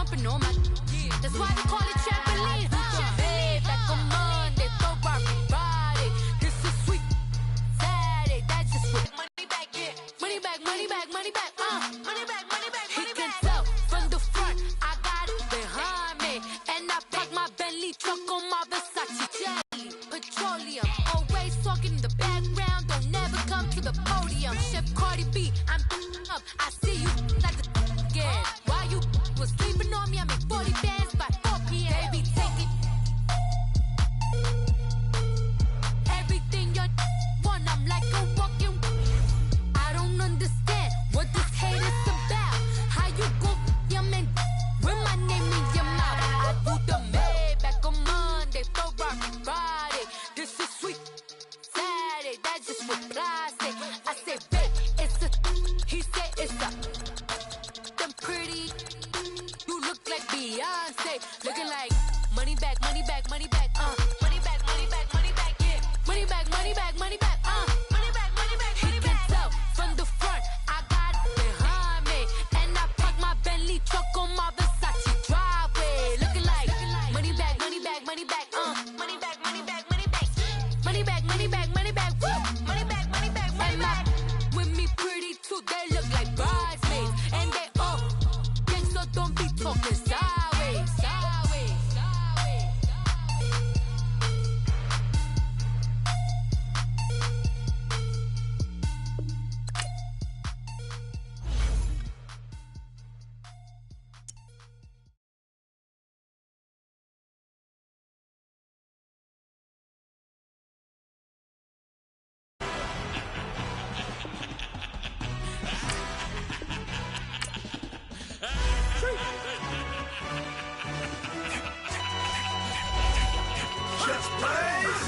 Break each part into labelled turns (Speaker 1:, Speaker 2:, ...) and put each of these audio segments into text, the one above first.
Speaker 1: dripping on my. That's why they call it trampoline. Trampoline. Back on Monday, throw rock Friday. This is sweet Saturday. That's just sweet. Money back, yeah. Money back, money back, money back. Money back, money back, money back. He can tell from the front, I got it behind me, and I park my Bentley truck on my Versace jelly. Petroleum, always talking in the background. Don't never come to the podium. Chef Cardi B, I'm up. I see you like the again. While you was sleeping on me, I make 40 bands by 4 p.m. Baby, take it. Everything you want, I'm like a walking. I don't understand what this hate is about. How you go, your man, with my name in your mouth. I do the Maybach on Monday, throw rock Friday. This is sweet Saturday, that's just what I say. I say, babe, it's a. He said it's a. Them pretty. You look like Beyonce, looking like money back, money back, money back, money back, money back, money back, yeah, money back, money back, money back, money back, money back. He can tell from the front, I got it behind me, and I park my Bentley truck on my Versace driveway, looking like money back, money back, money back, money back, money back, money back, money back, money back, money back, money back, money back, money back. With me pretty too, they look like bridesmaids, and they all gang, so don't be talking sideways, sideways, sideways.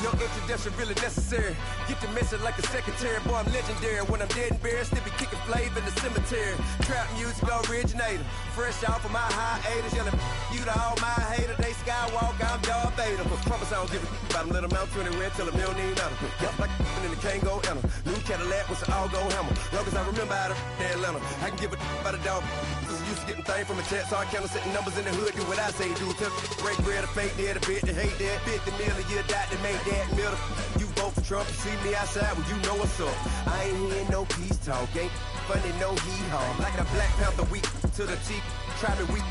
Speaker 2: No introduction really necessary. Get the message like a secretary. Boy, I'm legendary. When I'm dead and buried, still be kicking flavor in the cemetery. Trap music originator. Fresh off of my hiatus. Yelling you to all my haters. They skywalk, I'm Darth Vader. But promise I don't give a about them. Let them out 20 red till a million need matter. Yup, like in the can't go enter. New Cadillac with an all-go hammer. Long as I remember how to Atlanta. I can give a about a dog. Used to getting things from a chat, so I count setting numbers in the hood. Do what I say, do. Tell break bread, a fake dead, a bit, to hate that. 50 million, you die to make that middle. You vote for Trump, you see me outside, well, you know what's up. I ain't hearing no peace talk, ain't funny, no heat haul. Like a Black Panther weak to the teeth, try me weak.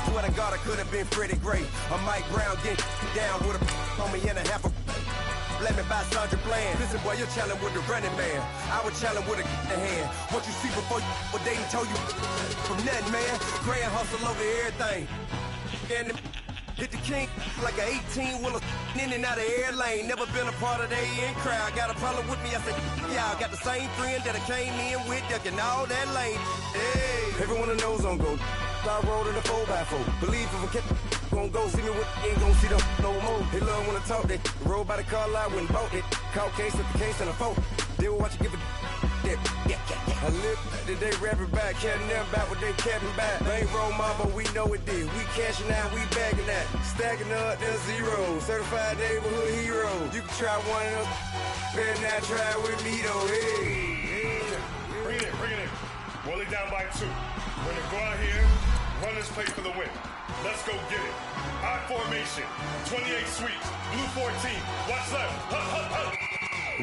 Speaker 2: Swear to God, I could have been Freddie Gray. Or Mike Brown getting down with a on me and a half a. Let me buy Sandra Bland. Listen, boy, you're challenging with the running man. I was challenging with a hand. What you see before you, what they done told you from nothing, man. Grand hustle over everything. And hit the king like an 18-wheeler in and out of air lane. Never been a part of the in crowd. Got a problem with me, I said, yeah, I got the same friend that I came in with, ducking all that lane. Hey, everyone that knows on go. I rolled in a 4x4. Believe if a cat gon' go see me with ain't gon' see them no more. They love when I talk, they roll by the car lot when bought it. Call case with the case and a phone. They will watch you give it that. I live today rapping back, catching them back what they capping back. They ain't roll mom, but we know it did. We cashing out, we bagging that. Stacking up, there's zero. Certified neighborhood hero. You can try one of them, better not try with me though. Hey.
Speaker 3: Bring it in. Roll it down by 2. We're gonna go out here, run this place for the win. Let's go get it. I formation, 28 sweeps, blue 14. Watch left.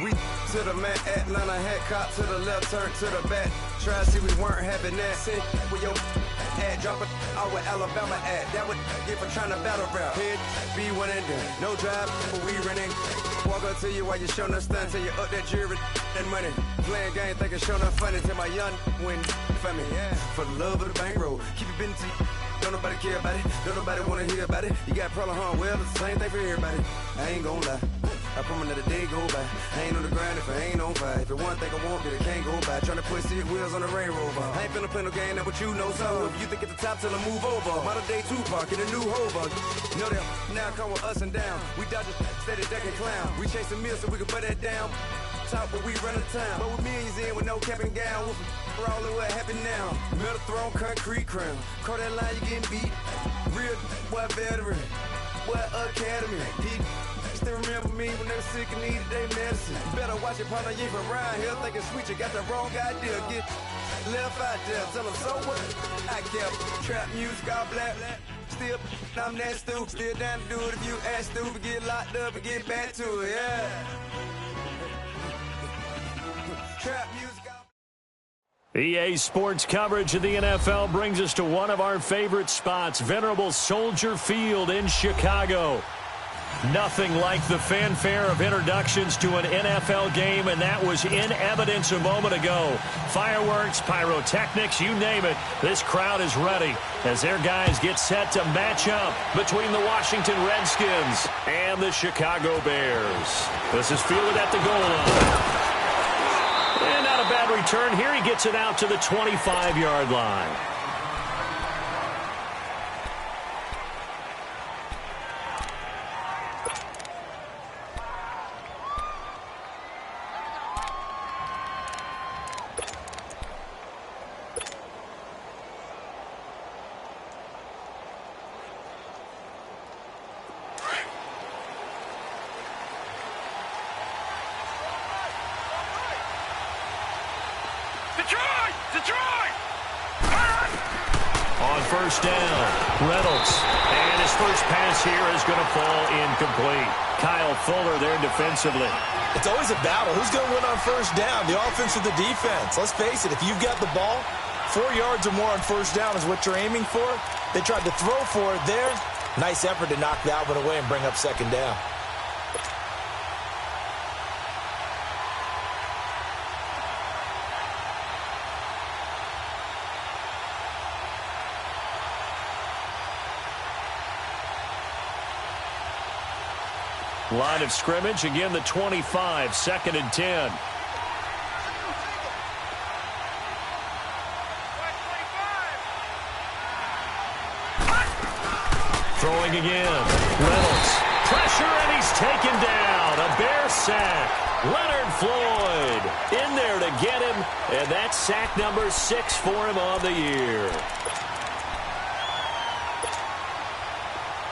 Speaker 2: We to the man, Atlanta hat cop to the left, turn to the back. Try to see we weren't having that. Sit with your ad, drop it out with Alabama ad. That would get for trying to battle rap. Head, be one and done. No drive, but we running. Walk up to you while you showing us stun till you up that jewelry and money. Playing game, thinking showing up funny till my young win for me. Yeah. For the love of the bankroll, keep it been to you. Don't nobody care about it, don't nobody wanna hear about it. You got a problem, huh? Well, it's the same thing for everybody. I ain't gon' lie. I promise that a day go by. I ain't on the grind if I ain't on fire. If it one thing I want, then it can't go by. Tryna put 6 wheels on the railroad bar. I ain't finna play no game, that what you know. So if you think at the top till I move over. Modern day Tupac in a new Hova. Know that now come with us and down. We dodge a steady ducking clown. We chasing meals so we can put that down. Top, but we run the town. But with millions in with no cap and gown. We're all in what happened now. Metal throne, concrete crown. Call that line, you getting beat. Real what veteran. What academy. Still remember me when they were sick and needed their medicine. Better watch it, partner, you ain't from around here thinking sweet, you got the wrong idea. Get Left out there, tell them so what? I kept trap music all black. Still, I'm that stupid. Still down to do it if you act stupid. Get locked up and get back to it, yeah. Trap music all
Speaker 4: EA Sports coverage of the NFL brings us to one of our favorite spots, venerable Soldier Field in Chicago. Nothing like the fanfare of introductions to an NFL game, and that was in evidence a moment ago. Fireworks, pyrotechnics, you name it. This crowd is ready as their guys get set to match up between the Washington Redskins and the Chicago Bears. This is fielded at the goal line. And not a bad return here. He gets it out to the 25-yard line. On first down, Reynolds. And his first pass here is going to fall incomplete. Kyle Fuller there defensively.
Speaker 5: It's always a battle. Who's going to win on first down, the offense or the defense? Let's face it, if you've got the ball, 4 yards or more on first down is what you're aiming for. They tried to throw for it there. Nice effort to knock that one away and bring up second down.
Speaker 4: Line of scrimmage, again the 25, second and 10. Throwing again. Reynolds. Pressure, and he's taken down. A Bear sack. Leonard Floyd in there to get him, and that's sack number 6 for him on the year.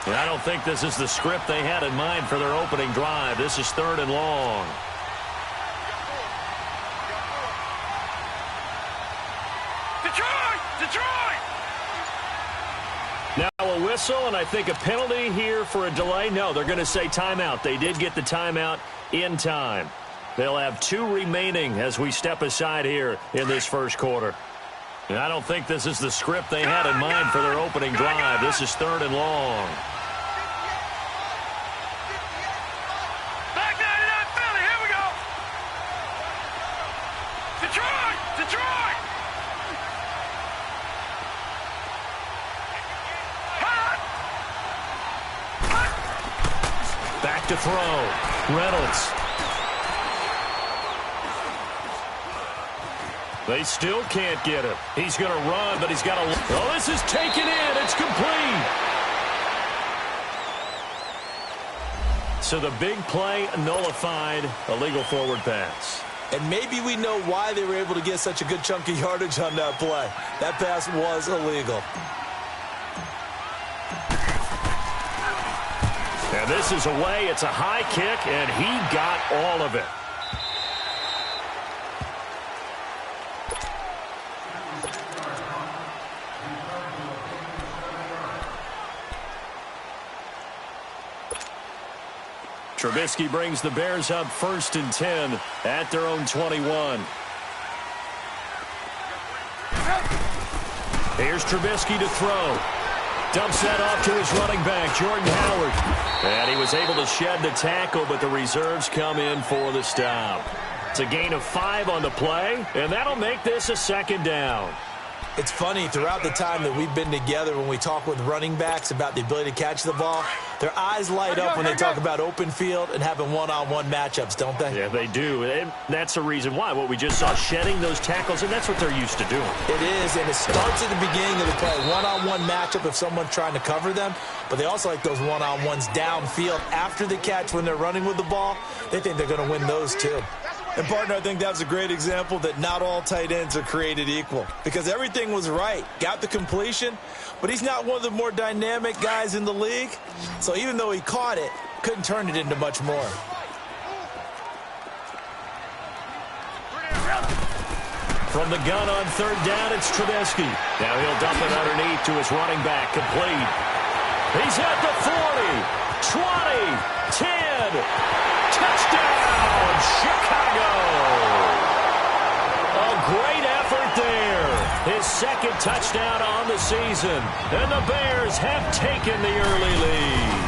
Speaker 4: And I don't think this is the script they had in mind for their opening drive. This is 3rd and long. Detroit! Now a whistle, and I think a penalty here for a delay. No, they're going to say timeout. They did get the timeout in time. They'll have 2 remaining as we step aside here in this first quarter. And I don't think this is the script they had in mind for their opening drive. This is 3rd and long.
Speaker 6: Back 99 Philly, here we go. Detroit!
Speaker 4: Back to throw. Reynolds. They still can't get him. He's going to run, but he's got to... Oh, this is taken in. It's complete. So the big play nullified, a legal forward pass.
Speaker 5: And maybe we know why they were able to get such a good chunk of yardage on that play. That pass was illegal.
Speaker 4: And this is away. It's a high kick, and he got all of it. Trubisky brings the Bears up 1st and 10 at their own 21. Here's Trubisky to throw. Dumps that off to his running back, Jordan Howard. And he was able to shed the tackle, but the reserves come in for the stop. It's a gain of 5 on the play, and that'll make this a 2nd down.
Speaker 5: It's funny, throughout the time that we've been together, when we talk with running backs about the ability to catch the ball, their eyes light up when they talk about open field and having one-on-one matchups, don't they?
Speaker 4: Yeah, they do. And that's the reason why. What we just saw, shedding those tackles, and that's what they're used to doing.
Speaker 5: It is, and it starts at the beginning of the play. One-on-one matchup if someone's trying to cover them, but they also like those one-on-ones downfield after the catch when they're running with the ball. They think they're going to win those too. And, partner, I think that's a great example that not all tight ends are created equal, because everything was right. Got the completion, but he's not one of the more dynamic guys in the league. So even though he caught it, couldn't turn it into much more.
Speaker 4: From the gun on third down, it's Trubisky. Now he'll dump it underneath to his running back, complete. He's at the 40, 20, 10. Touchdown, Chicago. A great effort there. His second touchdown on the season. And the Bears have taken the early lead.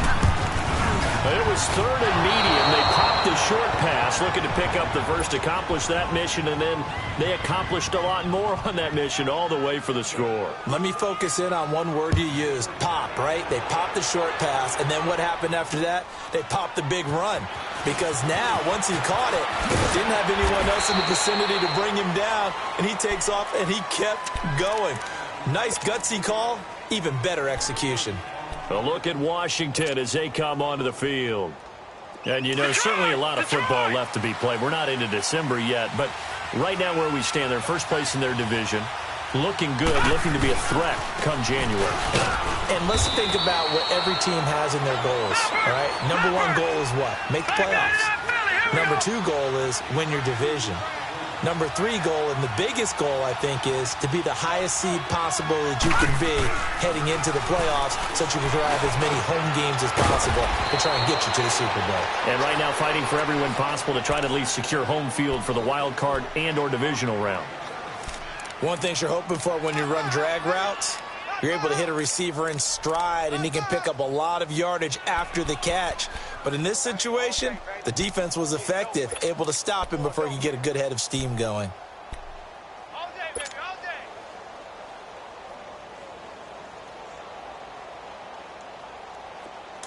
Speaker 4: It was third and medium. They popped the short pass, looking to pick up the first, accomplish that mission, and then they accomplished a lot more on that mission all the way for the score.
Speaker 5: Let me focus in on one word you used, pop, right? They popped the short pass, and then what happened after that? They popped the big run. Because now, once he caught it, didn't have anyone else in the vicinity to bring him down, and he takes off, and he kept going. Nice gutsy call, even better execution.
Speaker 4: A look at Washington as they come onto the field. And, you know, certainly a lot of football left to be played. We're not into December yet, but right now where we stand, they're first place in their division, looking good, looking to be a threat come January.
Speaker 5: And let's think about what every team has in their goals, all right? Number one goal is what? Make the playoffs. Number two goal is win your division. Number three goal, and the biggest goal, I think, is to be the highest seed possible that you can be heading into the playoffs so that you can drive as many home games as possible to try and get you to the Super Bowl.
Speaker 4: And right now fighting for every win possible to try to at least secure home field for the wild card and or divisional round.
Speaker 5: One thing you're hoping for when you run drag routes, you're able to hit a receiver in stride, and he can pick up a lot of yardage after the catch. But in this situation, the defense was effective, able to stop him before he could get a good head of steam going.
Speaker 6: All day, baby, all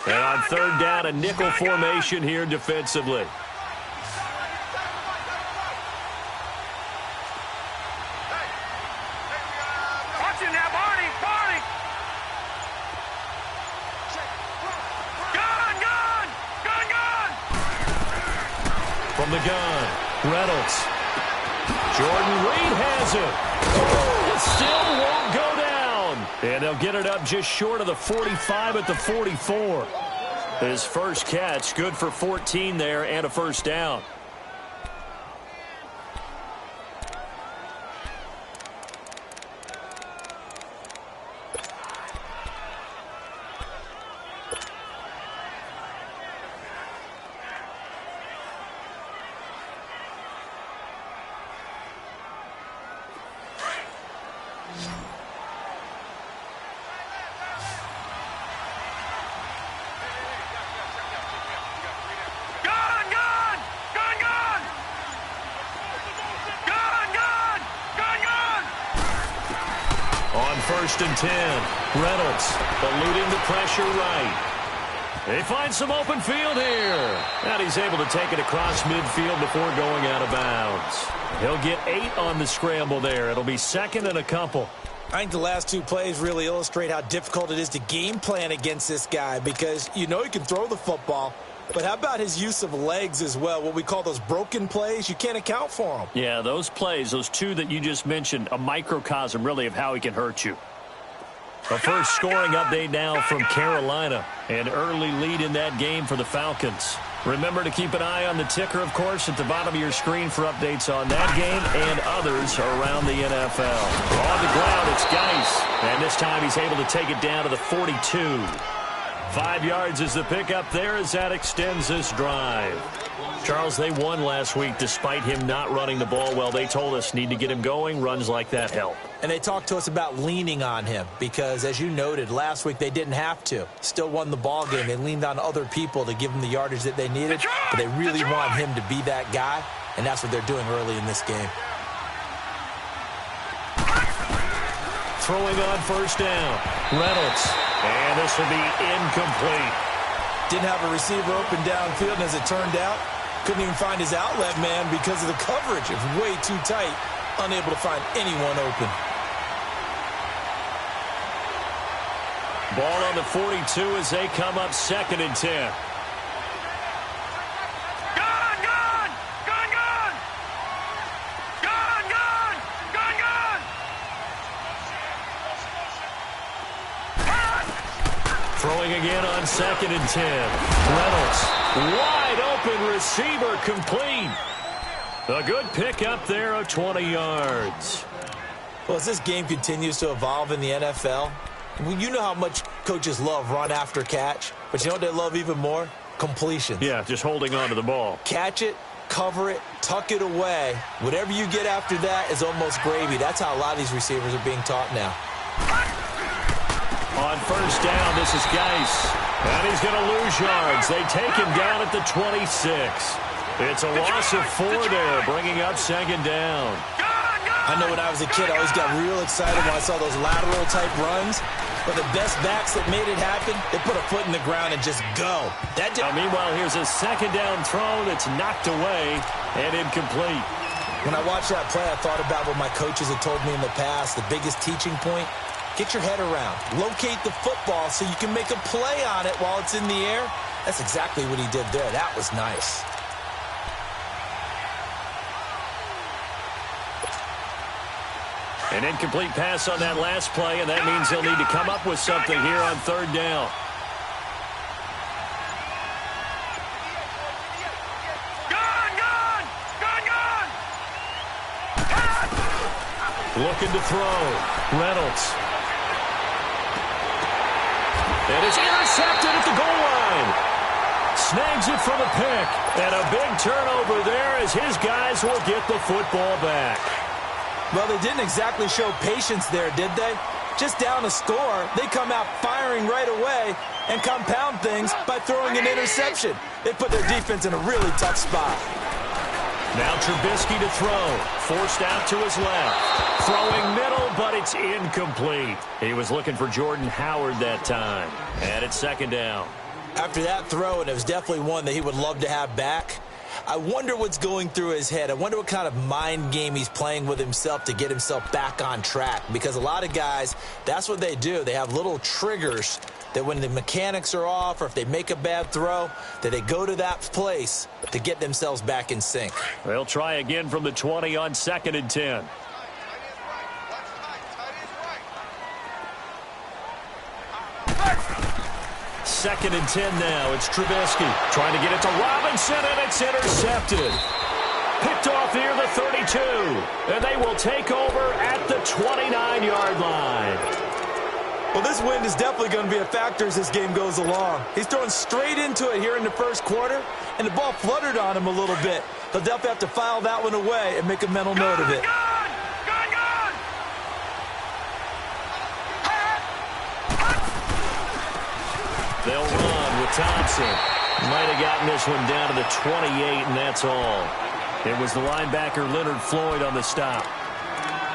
Speaker 6: day.
Speaker 4: And on third down, a nickel formation here defensively.
Speaker 6: Watch him now, Barney, Barney. Gun, gun, gun, gun.
Speaker 4: From the gun, Reynolds. Jordan Reed has it. It still won't go down. And they'll get it up just short of the 45 at the 44. His first catch, good for 14 there and a first down. First and 10. Reynolds eluding the pressure right. They find some open field here. And he's able to take it across midfield before going out of bounds. He'll get 8 on the scramble there. It'll be second and a couple.
Speaker 5: I think the last two plays really illustrate how difficult it is to game plan against this guy, because you know he can throw the football, but how about his use of legs as well? What we call those broken plays, you can't account for them.
Speaker 4: Yeah, those plays, those two that you just mentioned, a microcosm really of how he can hurt you. A first scoring update now from Carolina. An early lead in that game for the Falcons. Remember to keep an eye on the ticker, of course, at the bottom of your screen for updates on that game and others around the NFL. On the ground, it's Geis. And this time he's able to take it down to the 42. 5 yards is the pickup there as that extends this drive. Charles, they won last week despite him not running the ball well. They told us need to get him going. Runs like that help.
Speaker 5: And they talked to us about leaning on him because, as you noted, last week they didn't have to. Still won the ball game. They leaned on other people to give them the yardage that they needed. But they really want him to be that guy, and that's what they're doing early in this game.
Speaker 4: Throwing on first down. Reynolds. And this will be incomplete.
Speaker 5: Didn't have a receiver open downfield, and as it turned out, couldn't even find his outlet man because of the coverage. It was way too tight, unable to find anyone open.
Speaker 4: Ball on the 42 as they come up second and 10. Throwing again on second and 10. Reynolds, wide open receiver, complete. A good pick up there of 20 yards.
Speaker 5: Well, as this game continues to evolve in the NFL, you know how much coaches love run after catch, but you know what they love even more? Completions.
Speaker 4: Yeah, just holding on to the ball.
Speaker 5: Catch it, cover it, tuck it away. Whatever you get after that is almost gravy. That's how a lot of these receivers are being taught now.
Speaker 4: On first down, this is Geis. And he's going to lose yards. They take him down at the 26. It's a loss of 4 there, bringing up second down.
Speaker 5: I know when I was a kid, I always got real excited when I saw those lateral-type runs. But the best backs that made it happen, they put a foot in the ground and just go.
Speaker 4: Meanwhile, here's a second down throw that's knocked away and incomplete.
Speaker 5: When I watched that play, I thought about what my coaches had told me in the past. The biggest teaching point, get your head around. Locate the football so you can make a play on it while it's in the air. That's exactly what he did there. That was nice.
Speaker 4: An incomplete pass on that last play, and that means they'll need to come up with something here on third down. Looking to throw. Reynolds. It is intercepted at the goal line. Snags it from a pick. And a big turnover there as his guys will get the football back.
Speaker 5: Well, they didn't exactly show patience there, did they? Just down a score, they come out firing right away and compound things by throwing an interception. They put their defense in a really tough spot.
Speaker 4: Now Trubisky to throw. Forced out to his left. Throwing middle, but it's incomplete. He was looking for Jordan Howard that time. And it's second down.
Speaker 5: After that throw, and it was definitely one that he would love to have back, I wonder what's going through his head. I wonder what kind of mind game he's playing with himself to get himself back on track. Because a lot of guys, that's what they do. They have little triggers that when the mechanics are off or if they make a bad throw, that they go to that place to get themselves back in sync.
Speaker 4: They'll try again from the 20 on 2nd and 10. Second and 10 now. It's Trubisky trying to get it to Robinson, and it's intercepted. Picked off near the 32, and they will take over at the 29-yard line.
Speaker 5: Well, this wind is definitely going to be a factor as this game goes along. He's throwing straight into it here in the first quarter, and the ball fluttered on him a little bit. They'll definitely have to file that one away and make a mental note of it.
Speaker 4: They'll run with Thompson. Might have gotten this one down to the 28, and that's all. It was the linebacker Leonard Floyd on the stop.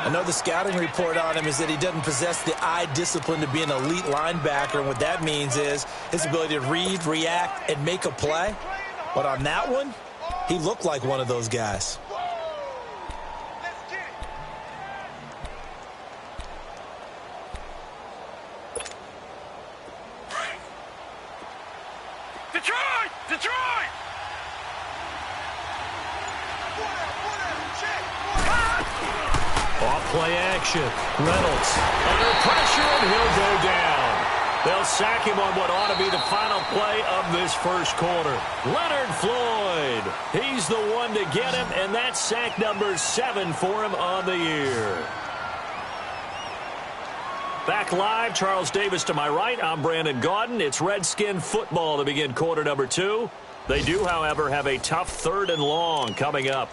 Speaker 5: Another scouting report on him is that he doesn't possess the eye discipline to be an elite linebacker, and what that means is his ability to read, react, and make a play. But on that one, he looked like one of those guys.
Speaker 6: Detroit!
Speaker 4: Off-play action. Reynolds under pressure, and he'll go down. They'll sack him on what ought to be the final play of this first quarter. Leonard Floyd. He's the one to get him, and that's sack number 7 for him on the year. Back live, Charles Davis to my right. I'm Brandon Gaudin. It's Redskin football to begin quarter number 2. They do, however, have a tough 3rd and long coming up.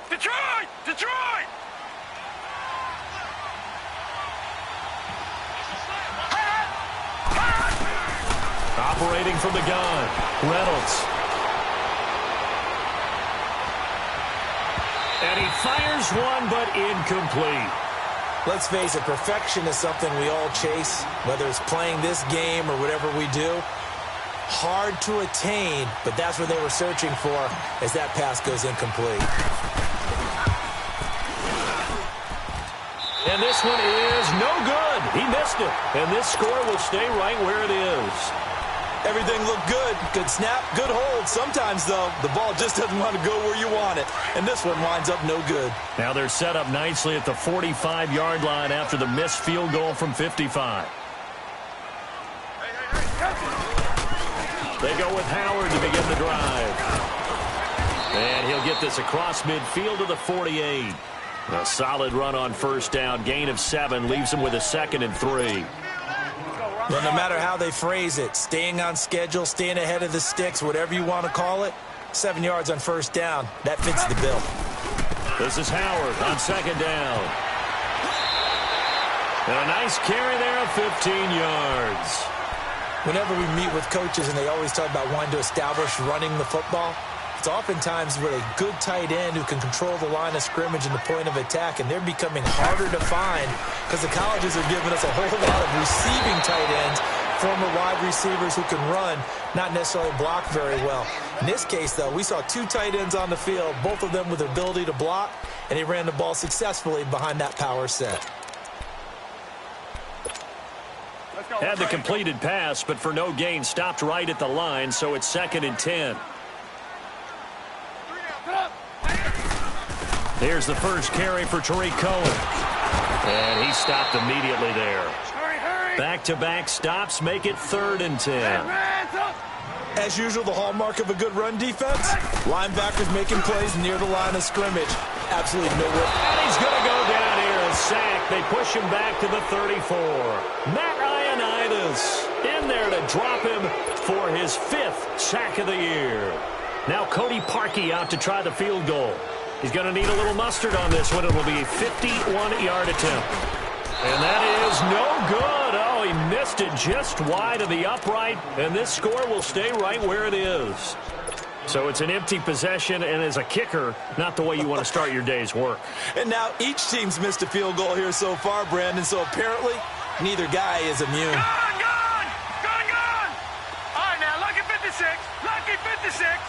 Speaker 6: Detroit!
Speaker 4: Operating from the gun, Reynolds. And he fires one, but incomplete.
Speaker 5: Let's face it, perfection is something we all chase, whether it's playing this game or whatever we do. Hard to attain, but that's what they were searching for as that pass goes incomplete.
Speaker 4: And this one is no good. He missed it. And this score will stay right where it is.
Speaker 5: Everything looked good. Good snap, good hold. Sometimes, though, the ball just doesn't want to go where you want it. And this one winds up no good.
Speaker 4: Now they're set up nicely at the 45-yard line after the missed field goal from 55. They go with Howard to begin the drive. And he'll get this across midfield to the 48. A solid run on first down. Gain of 7 leaves him with a 2nd and 3.
Speaker 5: Well, no matter how they phrase it, staying on schedule, staying ahead of the sticks, whatever you want to call it, 7 yards on first down, that fits the bill.
Speaker 4: This is Howard on 2nd down. And a nice carry there of 15 yards.
Speaker 5: Whenever we meet with coaches and they always talk about wanting to establish running the football, it's oftentimes with a good tight end who can control the line of scrimmage and the point of attack, and they're becoming harder to find because the colleges are giving us a whole lot of receiving tight ends, former wide receivers who can run, not necessarily block very well. In this case, though, we saw 2 tight ends on the field, both of them with the ability to block, and he ran the ball successfully behind that power set.
Speaker 4: Had the completed pass, but for no gain, stopped right at the line, so it's 2nd and 10. Here's the first carry for Tariq Cohen. And he stopped immediately there. Back-to-back stops make it 3rd and 10.
Speaker 5: As usual, the hallmark of a good run defense, linebackers making plays near the line of scrimmage. Absolutely nowhere.
Speaker 4: And he's going to go down here and sack. They push him back to the 34. Matt Ioannidis in there to drop him for his 5th sack of the year. Now Cody Parkey out to try the field goal. He's going to need a little mustard on this one. It will be a 51-yard attempt. And that is no good. Oh, he missed it just wide of the upright, and this score will stay right where it is. So it's an empty possession, and as a kicker, not the way you want to start your day's work.
Speaker 5: And now each team's missed a field goal here so far, Brandon, so apparently neither guy is immune.
Speaker 6: Gone! All right, now, lucky 56. Lucky 56.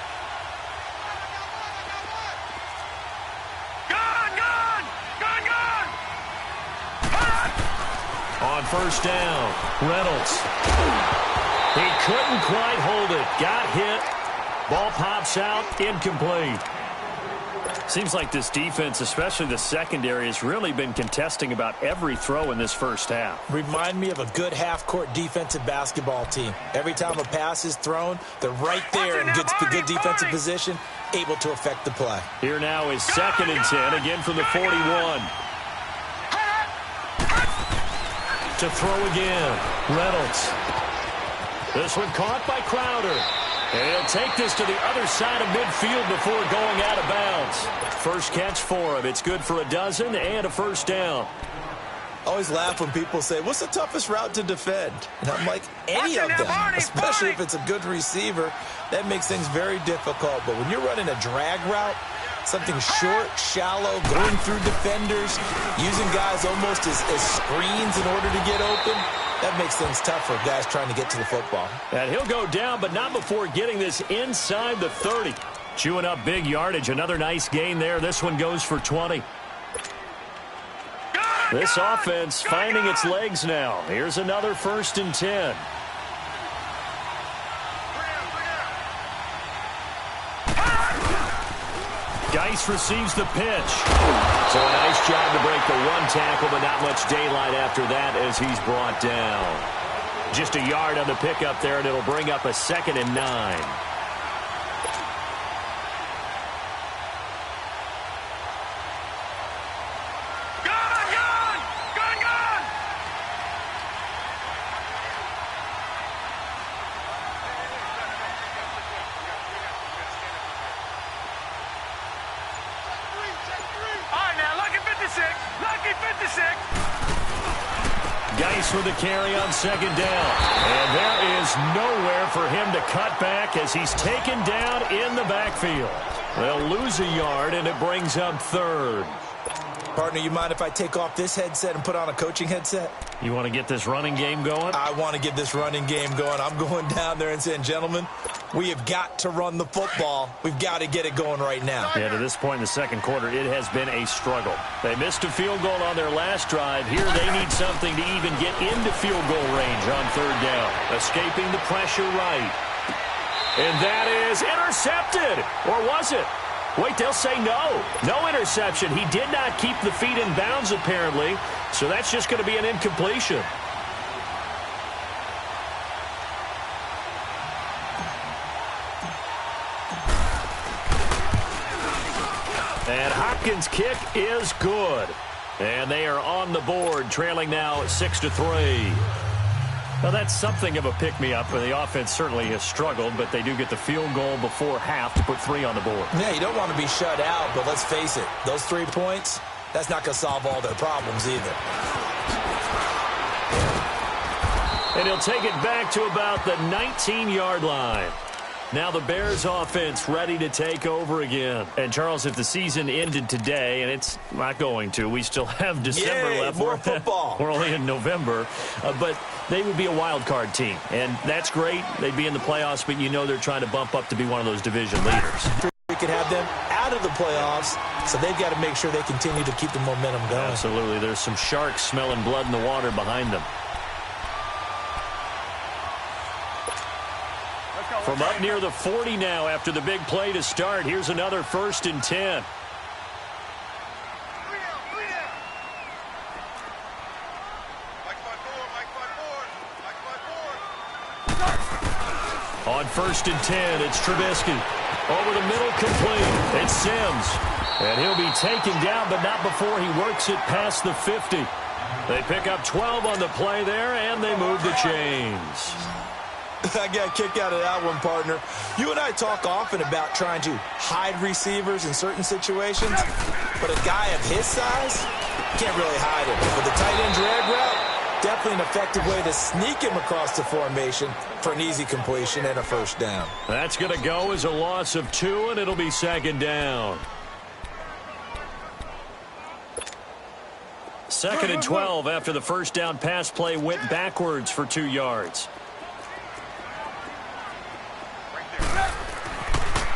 Speaker 4: On first down, Reynolds. He couldn't quite hold it. Got hit. Ball pops out, incomplete. Seems like this defense, especially the secondary, has really been contesting about every throw in this first half.
Speaker 5: Remind me of a good half-court defensive basketball team. Every time a pass is thrown, they're right there in good defensive position, able to affect the play.
Speaker 4: Here now is 2nd and 10, again from the 41. To throw again, Reynolds. This one caught by Crowder. And he'll take this to the other side of midfield before going out of bounds. First catch for him. It's good for a dozen and a first down.
Speaker 5: I always laugh when people say, what's the toughest route to defend? And I'm like, any of them, especially if it's a good receiver. That makes things very difficult. But when you're running a drag route, something short, shallow, going through defenders, using guys almost as screens in order to get open, that makes things tough for guys trying to get to the football.
Speaker 4: And he'll go down, but not before getting this inside the 30. Chewing up big yardage. Another nice gain there. This one goes for 20. This offense finding its legs now. Here's another 1st and 10. Geis receives the pitch. So a nice job to break the 1 tackle, but not much daylight after that as he's brought down. Just a yard on the pickup there, and it'll bring up a 2nd and 9. Geis with a carry on 2nd down. And there is nowhere for him to cut back as he's taken down in the backfield. They'll lose a yard, and it brings up 3rd.
Speaker 5: Partner, you mind if I take off this headset and put on a coaching headset?
Speaker 4: You want to get this running game going?
Speaker 5: I want to get this running game going. I'm going down there and saying, gentlemen, we have got to run the football. We've got to get it going right now.
Speaker 4: Yeah, to this point in the second quarter, it has been a struggle. They missed a field goal on their last drive. Here they need something to even get into field goal range on 3rd down. Escaping the pressure right. And that is intercepted. Or was it? Wait, they'll say no. No interception. He did not keep the feet in bounds, apparently. So that's just going to be an incompletion. And Hopkins' kick is good. And they are on the board, trailing now 6-3. Well, that's something of a pick-me-up, and the offense certainly has struggled, but they do get the field goal before half to put 3 on the board.
Speaker 5: Yeah, you don't want to be shut out, but let's face it, those 3 points, that's not going to solve all their problems either.
Speaker 4: And he'll take it back to about the 19-yard line. Now the Bears offense ready to take over again. And, Charles, if the season ended today, and it's not going to, we still have December left.
Speaker 5: More football.
Speaker 4: We're only in November. But they would be a wild card team. And that's great. They'd be in the playoffs, but you know they're trying to bump up to be one of those division leaders.
Speaker 5: We could have them out of the playoffs, so they've got to make sure they continue to keep the momentum going.
Speaker 4: Absolutely. There's some sharks smelling blood in the water behind them. From up near the 40 now after the big play to start. Here's another 1st and 10. On 1st and 10, it's Trubisky. Over the middle, complete. It's Sims. And he'll be taken down, but not before he works it past the 50. They pick up 12 on the play there, and they move the chains.
Speaker 5: I got a kick out of that one, partner. You and I talk often about trying to hide receivers in certain situations, but a guy of his size can't really hide him. With the tight end drag route, definitely an effective way to sneak him across the formation for an easy completion and a 1st down.
Speaker 4: That's going to go as a loss of 2, and it'll be 2nd down. 2nd and 12 after the 1st down pass play went backwards for 2 yards.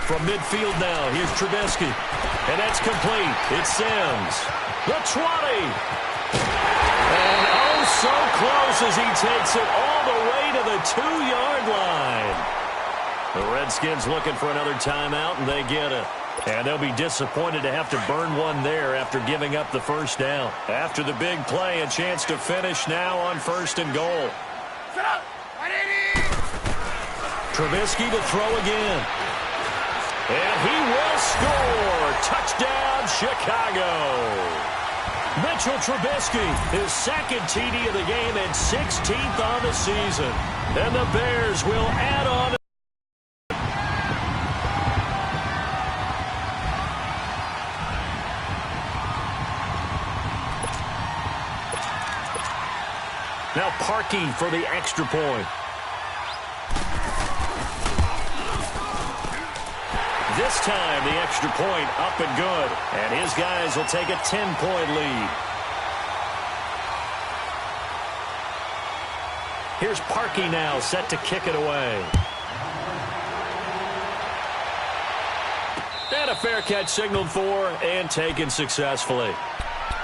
Speaker 4: From midfield now, here's Trubisky. And that's complete. It's Sims. The 20. And oh, so close as he takes it all the way to the 2-yard line. The Redskins looking for another timeout, and they get it. And they'll be disappointed to have to burn one there after giving up the 1st down. After the big play, a chance to finish now on 1st and goal. Trubisky to throw again. And he will score. Touchdown, Chicago. Mitchell Trubisky, his 2nd TD of the game and 16th on the season. And the Bears will add on. Now Parkey for the extra point. This time, the extra point up and good. And his guys will take a 10-point lead. Here's Parkey now, set to kick it away. And a fair catch signaled for and taken successfully.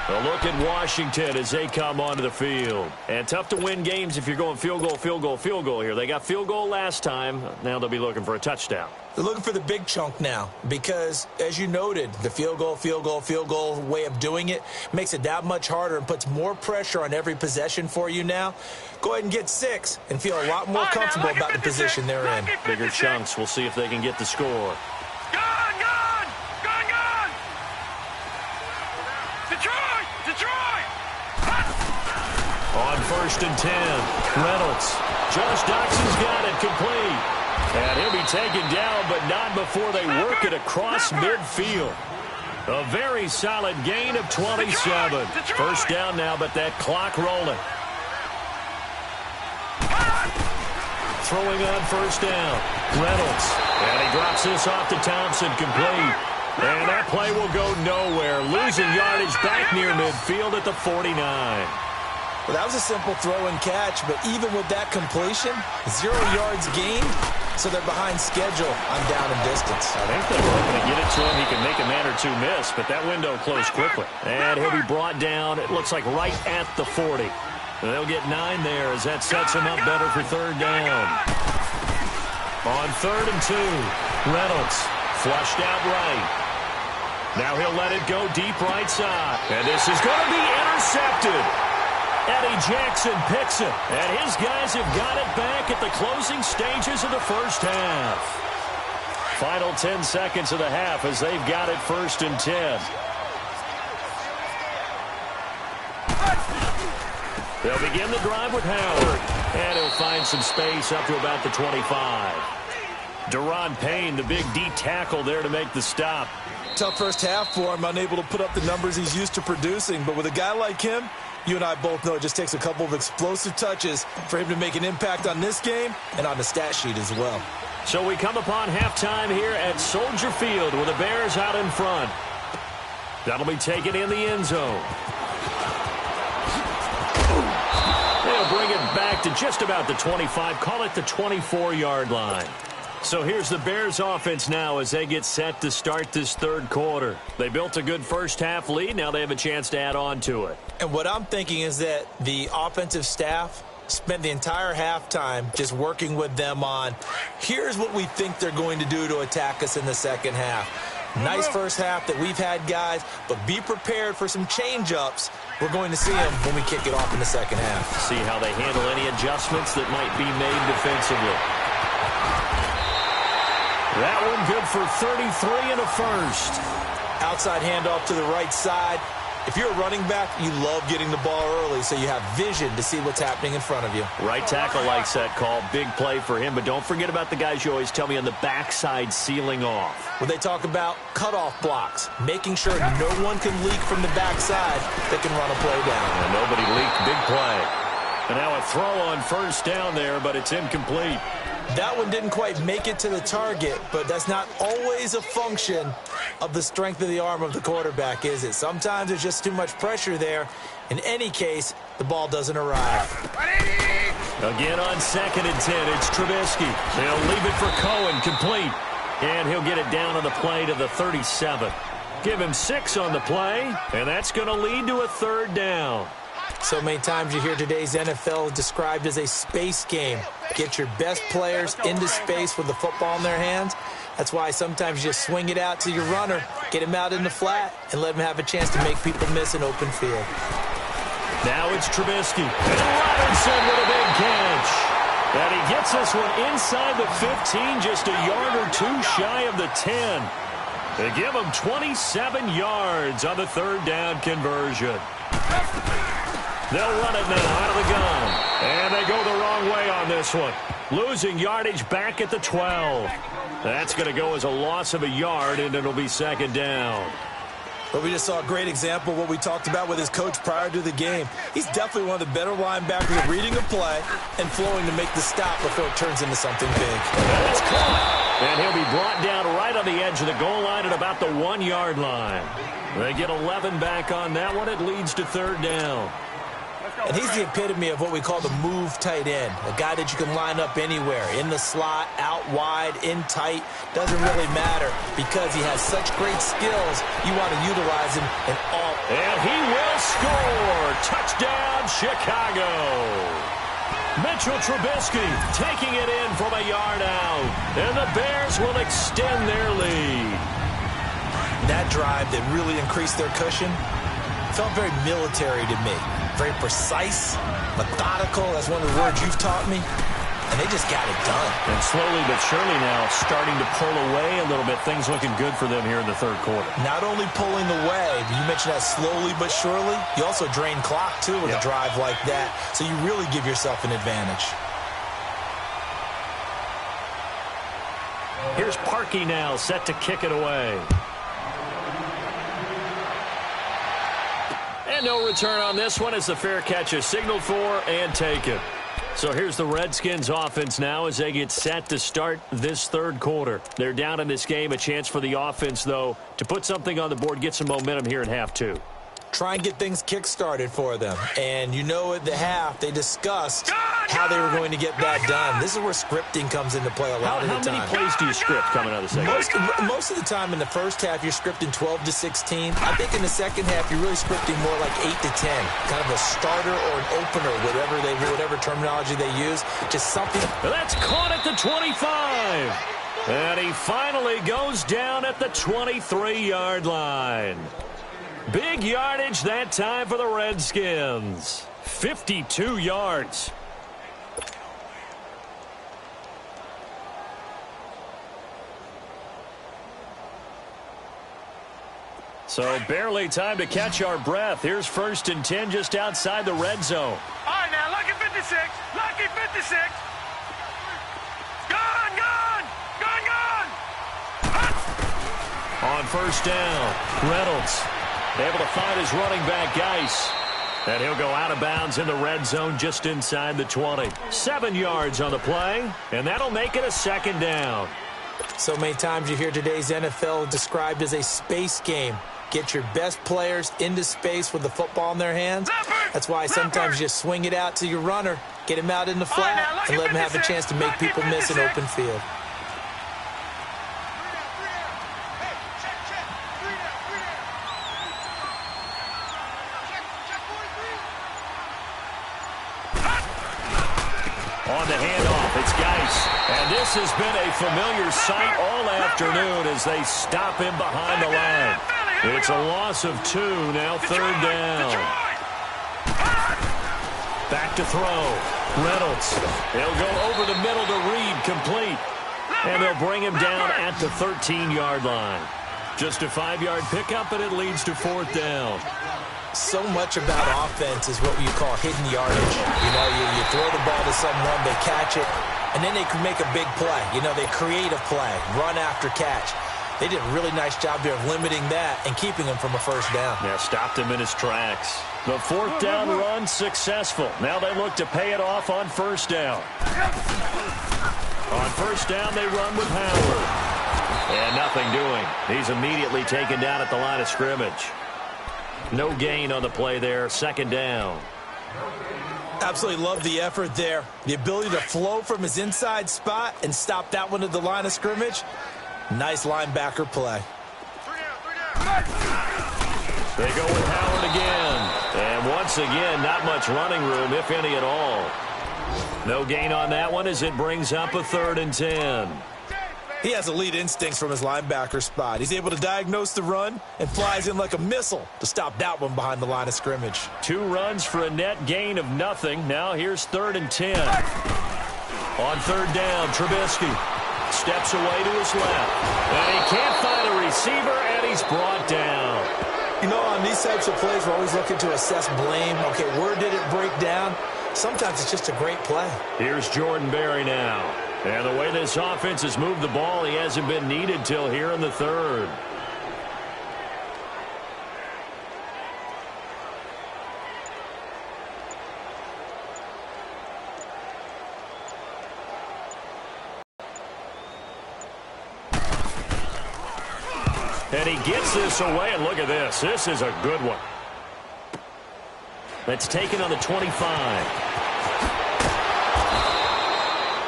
Speaker 4: A look at Washington as they come onto the field. And tough to win games if you're going field goal, field goal, field goal here. They got field goal last time. Now they'll be looking for a touchdown.
Speaker 5: They're looking for the big chunk now because, as you noted, the field goal way of doing it makes it that much harder and puts more pressure on every possession for you now. Go ahead and get 6 and feel a lot more comfortable about the position they're in.
Speaker 4: Bigger chunks. We'll see if they can get the score. On 1st and 10, Reynolds. Josh Doxson's got it complete. And he'll be taken down, but not before they work it across midfield. A very solid gain of 27. 1st down now, but that clock rolling. Throwing on 1st down, Reynolds. And he drops this off to Thompson, complete. And that play will go nowhere. Losing yardage back near midfield at the 49.
Speaker 5: Well, that was a simple throw and catch, but even with that completion, 0 yards gained, so they're behind schedule on down and distance.
Speaker 4: I think they were hoping to get it to him. He can make a man or two miss, but that window closed quickly. And he'll be brought down, it looks like right at the 40. They'll get 9 there as that sets him up better for 3rd down. On 3rd and 2, Reynolds flushed out right. Now he'll let it go deep right side. And this is going to be intercepted. Eddie Jackson picks it, and his guys have got it back at the closing stages of the 1st half. Final 10 seconds of the half as they've got it 1st and 10. They'll begin the drive with Howard. And he'll find some space up to about the 25. Deron Payne, the big D tackle there to make the stop.
Speaker 5: Tough first half for him, unable to put up the numbers he's used to producing. But with a guy like him, you and I both know it just takes a couple of explosive touches for him to make an impact on this game and on the stat sheet as well.
Speaker 4: So we come upon halftime here at Soldier Field with the Bears out in front. That'll be taken in the end zone. They'll bring it back to just about the 25, call it the 24-yard line. So here's the Bears offense now as they get set to start this third quarter. They built a good first half lead. Now they have a chance to add on to it.
Speaker 5: And what I'm thinking is that the offensive staff spent the entire halftime just working with them on, here's what we think they're going to do to attack us in the second half. Nice first half that we've had, guys, but be prepared for some change-ups. We're going to see them when we kick it off in the second half.
Speaker 4: See how they handle any adjustments that might be made defensively. That one good for 33 and a first.
Speaker 5: Outside handoff to the right side. If you're a running back, you love getting the ball early so you have vision to see what's happening in front of you.
Speaker 4: Right tackle likes that call. Big play for him. But don't forget about the guys you always tell me on the backside sealing off.
Speaker 5: When they talk about cutoff blocks, making sure no one can leak from the backside that can run a play down.
Speaker 4: And nobody leaked. Big play. And now a throw on first down there, but it's incomplete.
Speaker 5: That one didn't quite make it to the target, but that's not always a function of the strength of the arm of the quarterback, is it? Sometimes there's just too much pressure there. In any case, the ball doesn't arrive.
Speaker 4: Again on 2nd and 10, it's Trubisky. He'll leave it for Cohen, complete. And he'll get it down on the play to the 37. Give him 6 on the play, and that's going to lead to a third down.
Speaker 5: So many times you hear today's NFL described as a space game. Get your best players into space with the football in their hands. That's why sometimes you just swing it out to your runner, get him out in the flat, and let him have a chance to make people miss an open field.
Speaker 4: Now it's Trubisky. And Robinson with a big catch. And he gets this one inside the 15, just a yard or two shy of the 10. They give him 27 yards on the third down conversion. They'll run it now out of the gun. And they go the wrong way on this one. Losing yardage back at the 12. That's going to go as a loss of a yard, and it'll be second down.
Speaker 5: But we just saw a great example of what we talked about with his coach prior to the game. He's definitely one of the better linebackers at reading a play and flowing to make the stop before it turns into something big.
Speaker 4: That's caught. And he'll be brought down right on the edge of the goal line at about the 1-yard line. They get 11 back on that one. It leads to third down.
Speaker 5: And he's the epitome of what we call the move tight end, a guy that you can line up anywhere, in the slot, out wide, in tight, doesn't really matter because he has such great skills. You want to utilize him in all.
Speaker 4: And he will score. Touchdown, Chicago. Mitchell Trubisky taking it in from a yard out. And the Bears will extend their lead.
Speaker 5: That drive that really increased their cushion felt very military to me. Very precise, methodical. That's one of the words you've taught me. And they just got it done.
Speaker 4: And slowly but surely now starting to pull away a little bit. Things looking good for them here in the third quarter.
Speaker 5: Not only pulling away, but you mentioned that slowly but surely. You also drain clock, too, with a drive like that. So you really give yourself an advantage.
Speaker 4: Here's Parkey now set to kick it away. And no return on this one as the fair catch is signaled for and taken. So here's the Redskins offense now as they get set to start this third quarter. They're down in this game. A chance for the offense, though, to put something on the board, get some momentum here in half two.
Speaker 5: Try and get things kick-started for them. And you know at the half, they discussed how they were going to get that done. This is where scripting comes into play a lot of the time.
Speaker 4: How many plays do you script coming out of the second?
Speaker 5: Most of the time in the first half, you're scripting 12 to 16. I think in the second half, you're really scripting more like 8 to 10. Kind of a starter or an opener, whatever terminology they use. Just something.
Speaker 4: That's caught at the 25. And he finally goes down at the 23-yard line. Big yardage that time for the Redskins. 52 yards. So barely time to catch our breath. Here's 1st and 10 just outside the red zone.
Speaker 6: All right, now, lucky 56. Lucky 56. Gone, gone. Gone, gone.
Speaker 4: On 1st down, Reynolds able to find his running back, Geis. And he'll go out of bounds in the red zone just inside the 20. 7 yards on the play, and that'll make it a 2nd down.
Speaker 5: So many times you hear today's NFL described as a space game. Get your best players into space with the football in their hands. That's why sometimes you just swing it out to your runner, get him out in the flat, and let him have a chance to make people miss an open field.
Speaker 4: On the handoff, it's Geis. And this has been a familiar sight all afternoon as they stop him behind the line. It's a loss of 2, now 3rd down. Back to throw. Reynolds. He'll go over the middle to Reed, complete. And they'll bring him down at the 13-yard line. Just a 5-yard pickup, and it leads to 4th down.
Speaker 5: So much about offense is what you call hidden yardage. You know, you throw the ball to someone, they catch it, and then they can make a big play. You know, they create a play, run after catch. They did a really nice job there of limiting that and keeping him from a 1st down.
Speaker 4: Yeah, stopped him in his tracks. The 4th down run successful. Now they look to pay it off on 1st down. On 1st down, they run with Howard. And nothing doing. He's immediately taken down at the line of scrimmage. No gain on the play there. 2nd down.
Speaker 5: Absolutely love the effort there. The ability to flow from his inside spot and stop that one at the line of scrimmage. Nice linebacker play.
Speaker 4: They go with Howard again. And once again, not much running room, if any at all. No gain on that one as it brings up a 3rd and 10.
Speaker 5: He has elite instincts from his linebacker spot. He's able to diagnose the run and flies in like a missile to stop that one behind the line of scrimmage.
Speaker 4: 2 runs for a net gain of nothing. Now here's 3rd and 10. On 3rd down, Trubisky steps away to his left. And he can't find a receiver, and he's brought down.
Speaker 5: You know, on these types of plays, we're always looking to assess blame. Okay, where did it break down? Sometimes it's just a great play.
Speaker 4: Here's Jordan Berry now. And the way this offense has moved the ball, he hasn't been needed till here in the 3rd. And he gets this away, and look at this. This is a good one. That's taken on the 25.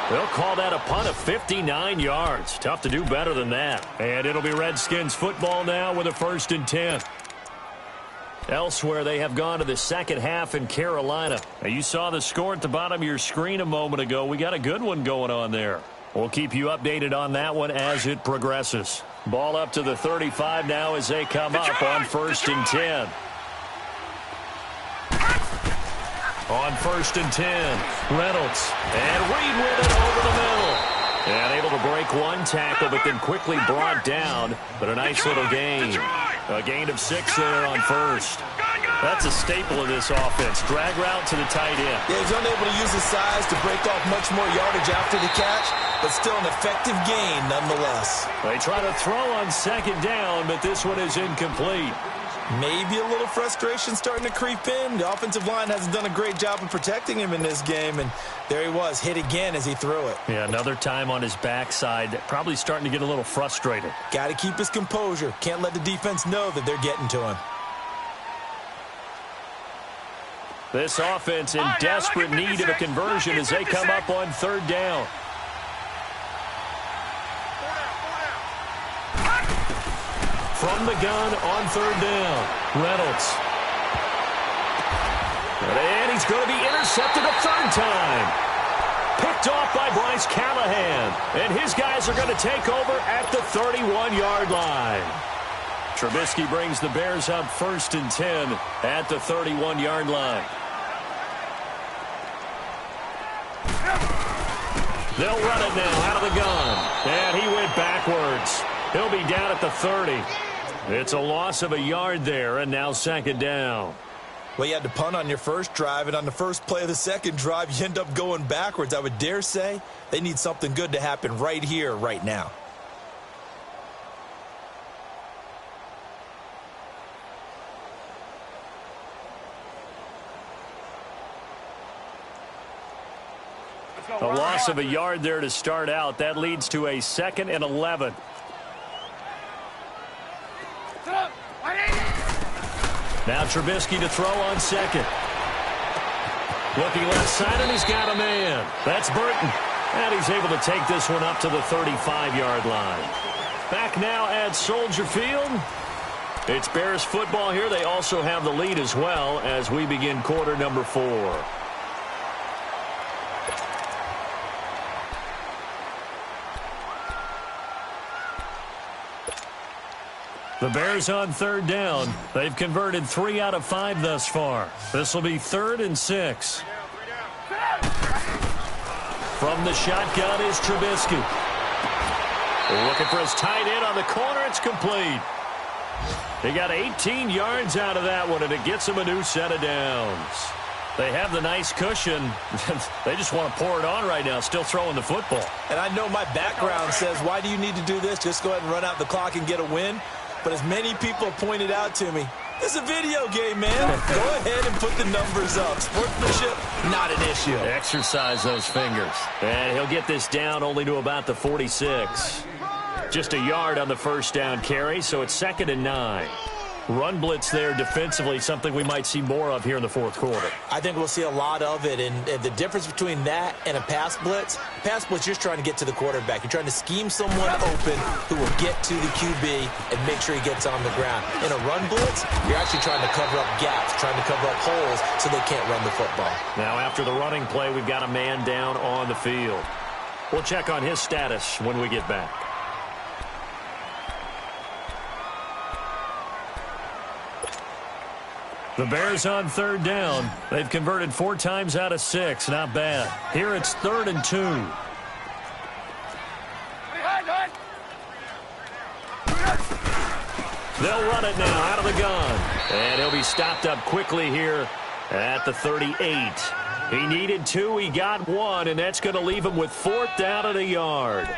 Speaker 4: They'll call that a punt of 59 yards. Tough to do better than that. And it'll be Redskins football now with a 1st and 10. Elsewhere, they have gone to the 2nd half in Carolina. Now, you saw the score at the bottom of your screen a moment ago. We got a good one going on there. We'll keep you updated on that one as it progresses. Ball up to the 35 now as they come up on 1st and 10. On 1st and 10, Reynolds. And Reed with it over the middle. And able to break one tackle, but then quickly brought down. But a nice little gain. A gain of 6 there on 1st. That's a staple of this offense. Drag route to the tight end.
Speaker 5: Yeah, he's unable to use his size to break off much more yardage after the catch, but still an effective gain nonetheless.
Speaker 4: They try to throw on 2nd down, but this one is incomplete.
Speaker 5: Maybe a little frustration starting to creep in. The offensive line hasn't done a great job of protecting him in this game, and there he was, hit again as he threw it.
Speaker 4: Yeah, another time on his backside, probably starting to get a little frustrated.
Speaker 5: Got to keep his composure. Can't let the defense know that they're getting to him.
Speaker 4: This offense in desperate need of a conversion as they come up on 3rd down. From the gun on 3rd down, Reynolds. And he's going to be intercepted a 3rd time. Picked off by Bryce Callahan. And his guys are going to take over at the 31-yard line. Trubisky brings the Bears up 1st and 10 at the 31-yard line. They'll run it now out of the gun. And he went backwards. He'll be down at the 30. It's a loss of a yard there, and now second down.
Speaker 5: Well, you had to punt on your first drive, and on the first play of the second drive, you end up going backwards. I would dare say they need something good to happen right here, right now.
Speaker 4: A loss of a yard there to start out. That leads to a 2nd and 11. Now Trubisky to throw on second. Looking left side, and he's got a man. That's Burton. And he's able to take this one up to the 35-yard line. Back now at Soldier Field. It's Bears football here. They also have the lead as well as we begin quarter number 4. The Bears on third down. They've converted 3 out of 5 thus far. This will be 3rd and 6. From the shotgun is Trubisky. Looking for his tight end on the corner. It's complete. He got 18 yards out of that one, and it gets him a new set of downs. They have the nice cushion. They just want to pour it on right now, still throwing the football.
Speaker 5: And I know my background says, why do you need to do this? Just go ahead and run out the clock and get a win. But as many people pointed out to me, it's a video game, man. Go ahead and put the numbers up. Sportsmanship, not an issue.
Speaker 4: Exercise those fingers. And he'll get this down only to about the 46. Just a yard on the first down carry, so it's 2nd and 9. Run blitz there defensively, something we might see more of here in the fourth quarter.
Speaker 5: I think we'll see a lot of it, and the difference between that and a pass blitz, you're just trying to get to the quarterback. You're trying to scheme someone open who will get to the QB and make sure he gets on the ground. In a run blitz, you're actually trying to cover up gaps, trying to cover up holes so they can't run the football.
Speaker 4: Now after the running play, we've got a man down on the field. We'll check on his status when we get back. The Bears on third down. They've converted 4 times out of 6. Not bad. Here it's 3rd and 2. They'll run it now out of the gun. And he'll be stopped up quickly here at the 38. He needed 2. He got 1, and that's going to leave him with 4th down and a yard.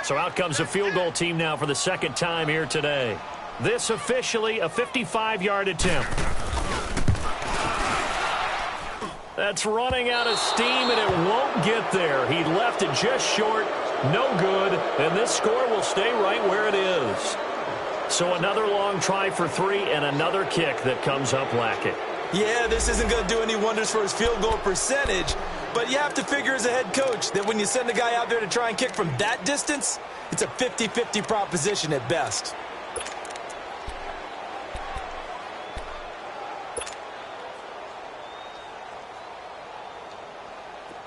Speaker 4: So out comes a field goal team now for the 2nd time here today. This officially a 55-yard attempt. That's running out of steam, and it won't get there. He left it just short. No good. And this score will stay right where it is. So another long try for 3 and another kick that comes up lacking.
Speaker 5: Yeah, this isn't going to do any wonders for his field goal percentage, but you have to figure as a head coach that when you send a guy out there to try and kick from that distance, it's a 50-50 proposition at best.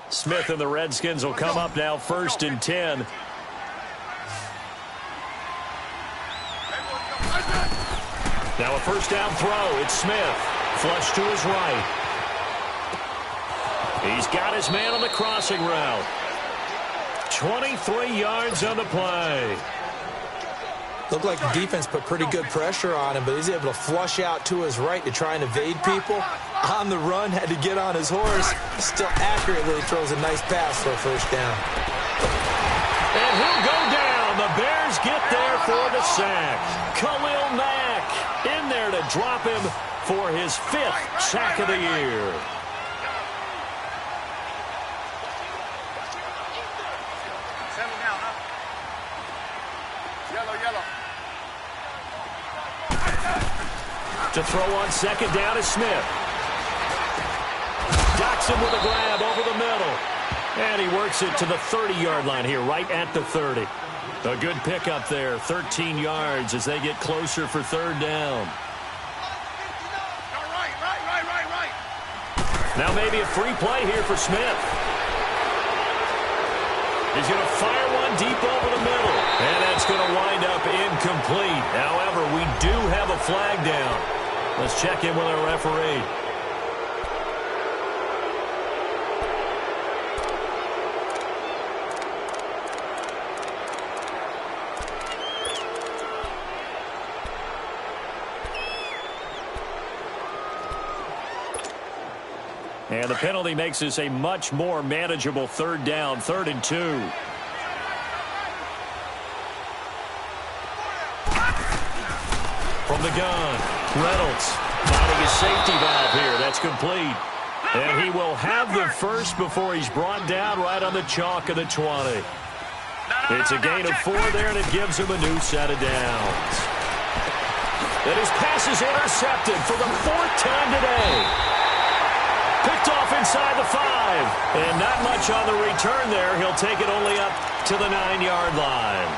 Speaker 4: Smith and the Redskins will come up now 1st and 10. Now a first down throw. It's Smith. Flush to his right. He's got his man on the crossing route. 23 yards on the play.
Speaker 5: Looked like the defense put pretty good pressure on him, but he's able to flush out to his right to try and evade people. On the run, had to get on his horse. Still accurately throws a nice pass for a first down.
Speaker 4: And he'll go down. The Bears get there for the sack. Khalil Mack in there to drop him for his 5th sack of the year. To throw on 2nd down is Smith. Docks him with a grab over the middle. And he works it to the 30-yard line here, right at the 30. A good pickup there, 13 yards as they get closer for 3rd down. Now maybe a free play here for Smith. He's going to fire one deep over the middle. And that's going to wind up incomplete. However, we do have a flag down. Let's check in with our referee. And the penalty makes this a much more manageable third down, 3rd and 2. From the gun, Reynolds finding a safety valve here. That's complete. And he will have the first before he's brought down right on the chalk of the 20. It's a gain of 4 there, and it gives him a new set of downs. And his pass is intercepted for the 4th time today. Picked off inside the 5. And not much on the return there. He'll take it only up to the 9-yard line.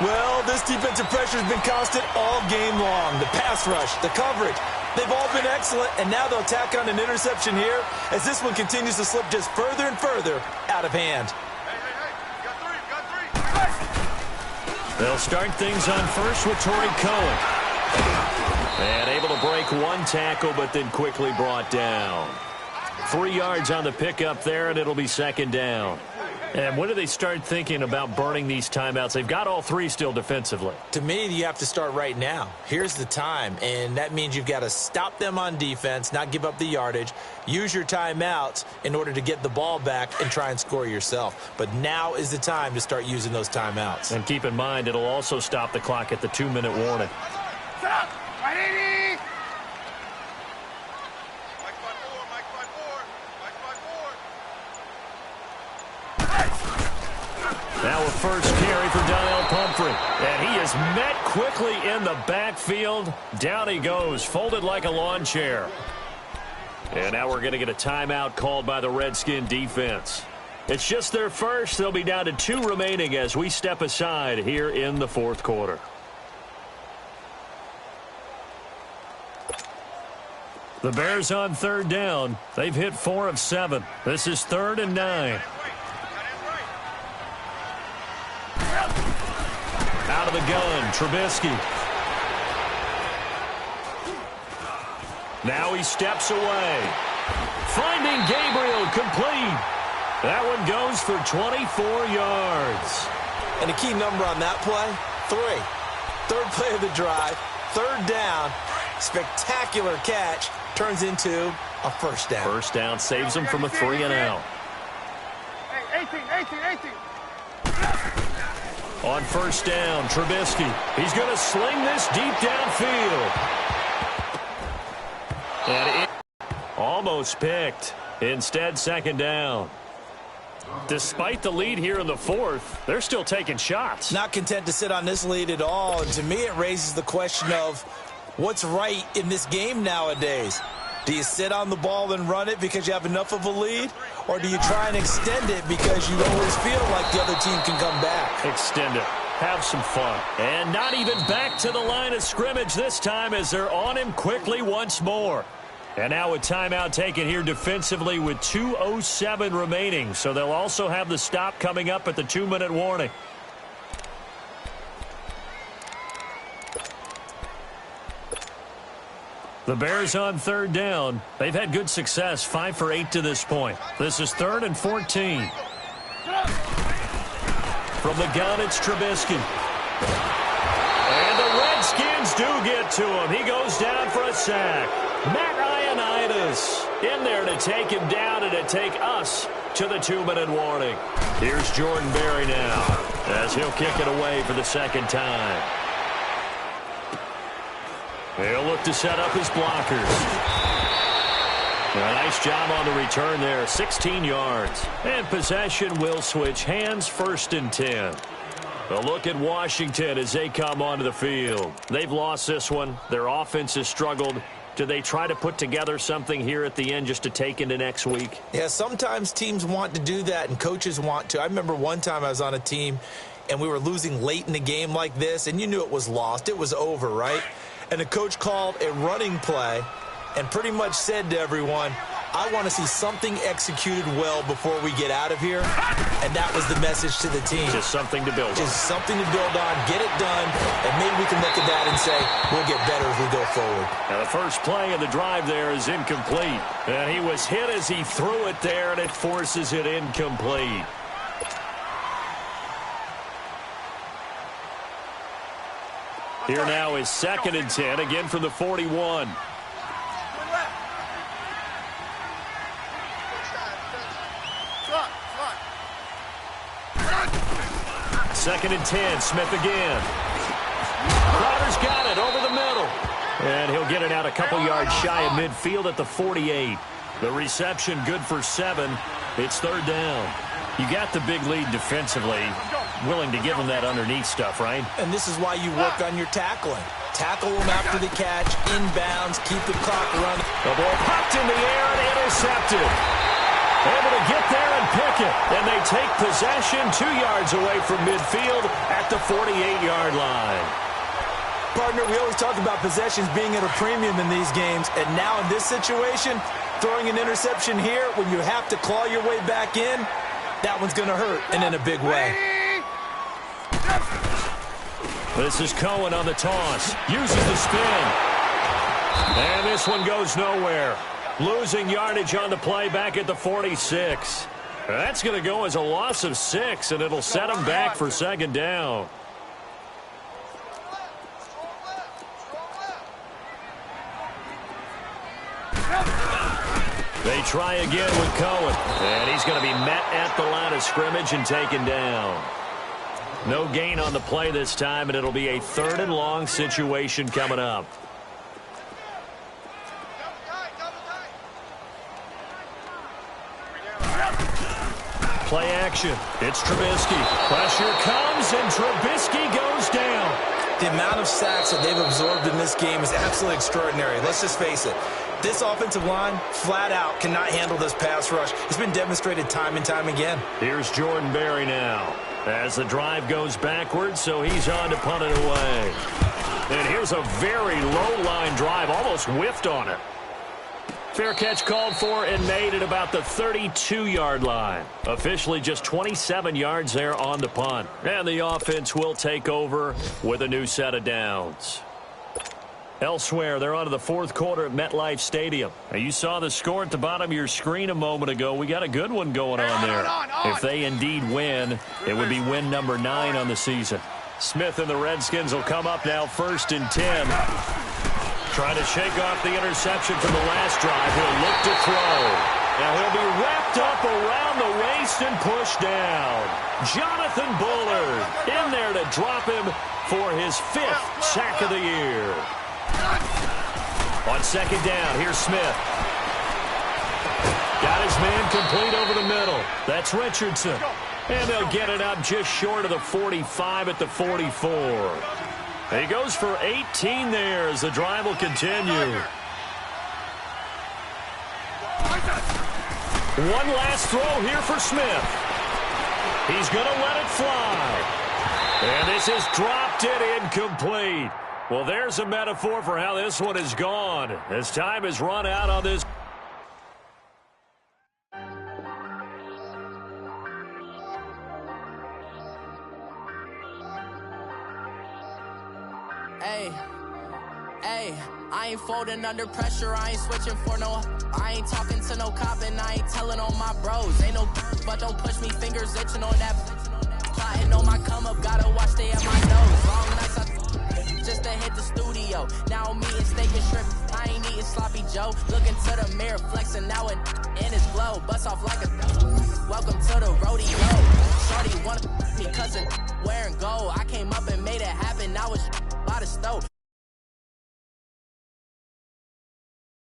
Speaker 5: Well, this defensive pressure has been constant all game long. The pass rush, the coverage, they've all been excellent, and now they'll tack on an interception here as this one continues to slip just further and further out of hand.
Speaker 4: They'll start things on first with Torrey Cohen. And able to break one tackle, but then quickly brought down. 3 yards on the pickup there, and it'll be 2nd down. And when do they start thinking about burning these timeouts? They've got all 3 still defensively.
Speaker 5: To me, you have to start right now. Here's the time, and that means you've got to stop them on defense, not give up the yardage, use your timeouts in order to get the ball back and try and score yourself. But now is the time to start using those timeouts.
Speaker 4: And keep in mind, it'll also stop the clock at the 2-minute warning.
Speaker 6: Stop! 180!
Speaker 4: Now a first carry for Donnell Pumphrey. And he is met quickly in the backfield. Down he goes, folded like a lawn chair. And now we're going to get a timeout called by the Redskin defense. It's just their first. They'll be down to 2 remaining as we step aside here in the 4th quarter. The Bears on 3rd down. They've hit 4 of 7. This is 3rd and 9. Out of the gun, Trubisky. Now he steps away. Finding Gabriel, complete. That one goes for 24 yards.
Speaker 5: And a key number on that play, 3. 3rd play of the drive, 3rd down, spectacular catch, turns into a 1st down.
Speaker 4: 1st down saves him from a 3 and out.
Speaker 6: Hey, 18.
Speaker 4: On 1st down, Trubisky. He's going to sling this deep downfield. And it almost picked. Instead, 2nd down. Despite the lead here in the 4th, they're still taking shots.
Speaker 5: Not content to sit on this lead at all. And to me, it raises the question of what's right in this game nowadays. Do you sit on the ball and run it because you have enough of a lead? Or do you try and extend it because you always feel like the other team can come back?
Speaker 4: Extend it. Have some fun. And not even back to the line of scrimmage this time as they're on him quickly once more. And now a timeout taken here defensively with 2:07 remaining. So they'll also have the stop coming up at the 2-minute warning. The Bears on 3rd down. They've had good success, 5 for 8 to this point. This is 3rd and 14. From the gun, it's Trubisky. And the Redskins do get to him. He goes down for a sack. Matt Ioannidis in there to take him down and to take us to the 2-minute warning. Here's Jordan Berry now as he'll kick it away for the 2nd time. He'll look to set up his blockers. A nice job on the return there, 16 yards. And possession will switch hands, 1st and 10. A look at Washington as they come onto the field. They've lost this one. Their offense has struggled. Do they try to put together something here at the end just to take into next week?
Speaker 5: Yeah, sometimes teams want to do that and coaches want to. I remember one time I was on a team and we were losing late in the game like this, and you knew it was lost. It was over, right? And the coach called a running play and pretty much said to everyone, I want to see something executed well before we get out of here. And that was the message to the team.
Speaker 4: Just something to build on.
Speaker 5: Just something to build on, get it done, and maybe we can look at that and say, we'll get better as we go forward.
Speaker 4: Now the first play of the drive there is incomplete. And he was hit as he threw it there, and it forces it incomplete. Here now is 2nd and 10, again from the 41. Second and 10, Smith again. Crowder's got it over the middle. And he'll get it out a couple yards shy of midfield at the 48. The reception good for 7. It's third down. You got the big lead defensively. Willing to give him that underneath stuff, right?
Speaker 5: And this is why you work on your tackling. Tackle him after the catch, inbounds, keep the clock running.
Speaker 4: The ball popped in the air and intercepted. Able to get there and pick it. And they take possession 2 yards away from midfield at the 48-yard line.
Speaker 5: Partner, we always talk about possessions being at a premium in these games. And now in this situation, throwing an interception here when you have to claw your way back in, that one's going to hurt, and in a big way.
Speaker 4: This is Cohen on the toss. Uses the spin. And this one goes nowhere. Losing yardage on the play back at the 46. That's going to go as a loss of 6, and it'll set them back for second down. They try again with Cohen. And he's going to be met at the line of scrimmage and taken down. No gain on the play this time, and it'll be a 3rd and long situation coming up. Play action. It's Trubisky. Pressure comes, and Trubisky goes down.
Speaker 5: The amount of sacks that they've absorbed in this game is absolutely extraordinary. Let's just face it. This offensive line, flat out, cannot handle this pass rush. It's been demonstrated time and time again.
Speaker 4: Here's Jordan Berry now. As the drive goes backwards, so he's on to punt it away. And here's a very low-line drive, almost whiffed on it. Fair catch called for and made at about the 32-yard line. Officially just 27 yards there on the punt. And the offense will take over with a new set of downs. Elsewhere, they're on to the 4th quarter at MetLife Stadium. Now, you saw the score at the bottom of your screen a moment ago. We got a good one going on there. If they indeed win, it would be win number 9 on the season. Smith and the Redskins will come up now 1st and 10. Trying to shake off the interception from the last drive. He'll look to throw. Now he'll be wrapped up around the waist and pushed down. Jonathan Bullard in there to drop him for his 5th sack of the year. On second down, here's Smith. Got his man complete over the middle. That's Richardson. And they'll get it up just short of the 45 at the 44. He goes for 18 there as the drive will continue. One last throw here for Smith. He's going to let it fly. And this is dropped it incomplete. Well, there's a metaphor for how this one is gone. As time has run out on this.
Speaker 7: Hey, I ain't folding under pressure, I ain't switching for no. I ain't talking to no cop and I ain't telling on my bros. Ain't no but don't push me, fingers itching on that. Plotting on my come up, gotta watch stay at my nose. Long nights just to hit the studio. Now I'm eating steak and shrimp, I ain't eating sloppy Joe. Looking to the mirror, flexing now and in his glow. Bust off like a welcome to the rodeo. Shorty wanna me cousin wearing gold. I came up and made it happen, now it's by the stove.